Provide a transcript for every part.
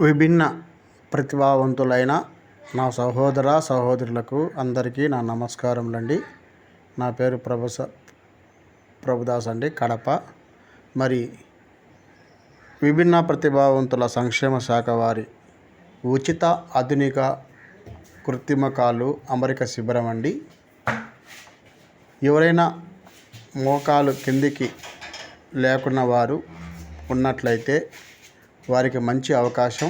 విభిన్న ప్రతిభావంతులైన నా సహోదర సహోదరులకు అందరికీ నా నమస్కారములండి. నా పేరు ప్రభుదాస్ అండి, కడప. మరి విభిన్న ప్రతిభావంతుల సంక్షేమ శాఖ వారి ఉచిత ఆధునిక కృత్రిమ కాళ్ళు అమరిక శిబిరం అండి. ఎవరైనా మోకాలు కిందికి లేకున్న వారు ఉన్నట్లయితే వారికి మంచి అవకాశం.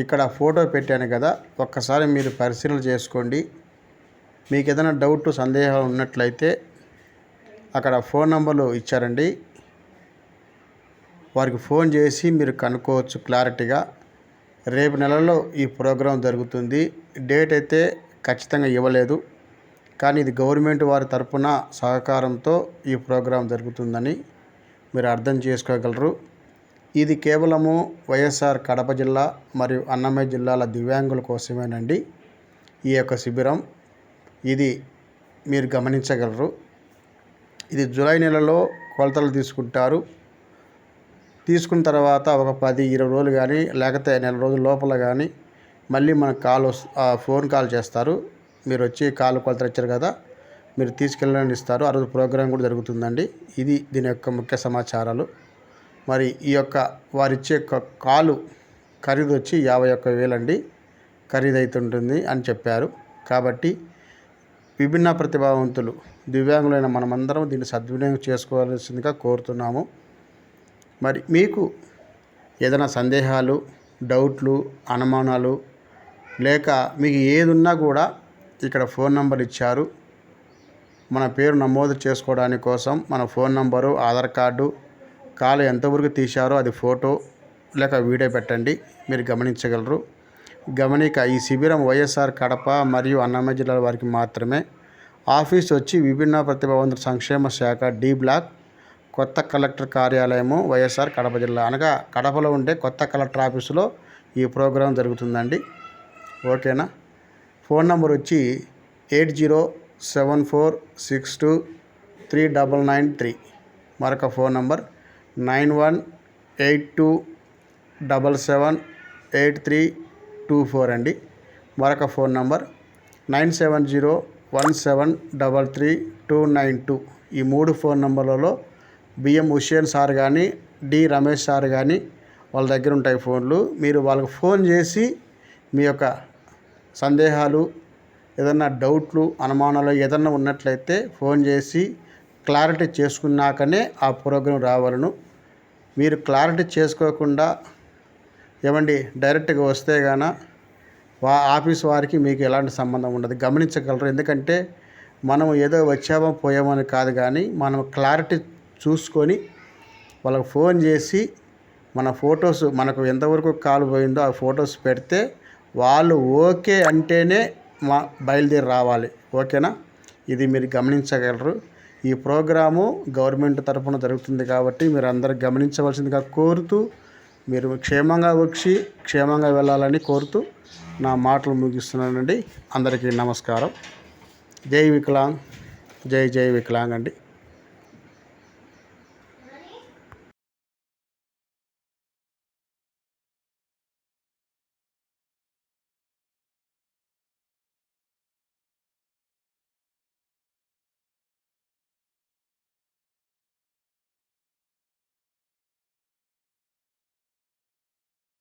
ఇక్కడ ఫోటో పెట్టాను కదా, ఒక్కసారి మీరు పరిశీలన చేసుకోండి. మీకు ఏదైనా డౌట్ సందేహాలు ఉన్నట్లయితే అక్కడ ఫోన్ నంబర్లు ఇచ్చారండి, వారికి ఫోన్ చేసి మీరు కనుక్కోవచ్చు క్లారిటీగా. రేపు నెలలో ఈ ప్రోగ్రాం జరుగుతుంది. డేట్ అయితే ఖచ్చితంగా ఇవ్వలేదు, కానీ ఇది గవర్నమెంట్ వారి తరపున సహకారంతో ఈ ప్రోగ్రాం జరుగుతుందని మీరు అర్థం చేసుకోగలరు. ఇది కేవలము వైఎస్ఆర్ కడప జిల్లా మరియు అన్నమయ్య జిల్లాల దివ్యాంగుల కోసమేనండి ఈ యొక్క శిబిరం. ఇది మీరు గమనించగలరు. ఇది జూలై నెలలో కొలతలు తీసుకుంటారు. తీసుకున్న తర్వాత ఒక 10-20 రోజులు కానీ లేకపోతే నెల రోజుల లోపల కానీ మళ్ళీ మనకు ఫోన్ కాల్ చేస్తారు. మీరు వచ్చి కాలు కొలతలు ఇచ్చారు కదా, మీరు తీసుకెళ్ళని ఇస్తారు. ఆ రోజు ప్రోగ్రాం కూడా జరుగుతుందండి. ఇది దీని యొక్క ముఖ్య సమాచారాలు. మరి ఈ యొక్క వారిచ్చే కాలు ఖరీదు వచ్చి 51,000 అండి ఖరీదైతుంటుంది అని చెప్పారు. కాబట్టి విభిన్న ప్రతిభావంతులు దివ్యాంగులైన మనమందరం దీన్ని సద్వినియోగం చేసుకోవాల్సిందిగా కోరుతున్నాము. మరి మీకు ఏదైనా సందేహాలు, డౌట్లు, అనుమానాలు లేక మీకు ఏది ఉన్నా కూడా ఇక్కడ ఫోన్ నంబర్ ఇచ్చారు. మన పేరు నమోదు చేసుకోవడానికి కోసం మన ఫోన్ నంబరు, ఆధార్ కార్డు, కాలు ఎంతవరకు తీశారో అది ఫోటో లేక వీడియో పెట్టండి, మీరు గమనించగలరు. గమనిక ఈ శిబిరం వైఎస్ఆర్ కడప మరియు అన్నమయ్య జిల్లాల వారికి మాత్రమే. ఆఫీస్ వచ్చి విభిన్న ప్రతిభావంతుల సంక్షేమ శాఖ, డి బ్లాక్, కొత్త కలెక్టర్ కార్యాలయము, వైఎస్ఆర్ కడప జిల్లా. అనగా కడపలో ఉండే కొత్త కలెక్టర్ ఆఫీసులో ఈ ప్రోగ్రాం జరుగుతుందండి. ఓకేనా. ఫోన్ నంబర్ వచ్చి 8074623993. మరొక ఫోన్ నంబర్ 9182778324 అండి. మరొక ఫోన్ నంబర్ 9701733292. ఈ 3 ఫోన్ నంబర్లలో బిఎం హుషేన్ సార్ కానీ, డి రమేష్ సార్ కానీ వాళ్ళ దగ్గర ఉంటాయి ఫోన్లు. మీరు వాళ్ళకి ఫోన్ చేసి మీ యొక్క సందేహాలు, ఏదన్నా డౌట్లు, అనుమానాలు ఏదన్నా ఉన్నట్లయితే ఫోన్ చేసి క్లారిటీ చేసుకున్నాకనే ఆ ప్రోగ్రాం రావాలను. మీరు క్లారిటీ చేసుకోకుండా ఏమండి డైరెక్ట్గా వస్తే గాన ఆఫీస్ వారికి మీకు ఎలాంటి సంబంధం ఉండదు, గమనించగలరు. ఎందుకంటే మనం ఏదో వచ్చామో పోయామని కాదు, కానీ మనం క్లారిటీ చూసుకొని వాళ్ళకి ఫోన్ చేసి మన ఫొటోస్, మనకు ఎంతవరకు కాల్ పోయిందో ఆ ఫొటోస్ పెడితే వాళ్ళు ఓకే అంటేనే బయలుదేరి రావాలి. ఓకేనా. ఇది మీరు గమనించగలరు. ఈ ప్రోగ్రాము గవర్నమెంట్ తరఫున జరుగుతుంది కాబట్టి మీరు అందరూ గమనించవలసిందిగా కోరుతూ, మీరు క్షేమంగా వచ్చి క్షేమంగా వెళ్ళాలని కోరుతూ నా మాటలు ముగిస్తున్నానండి. అందరికీ నమస్కారం. జై వికలాంగ్, జై వికలాంగ్ అండి.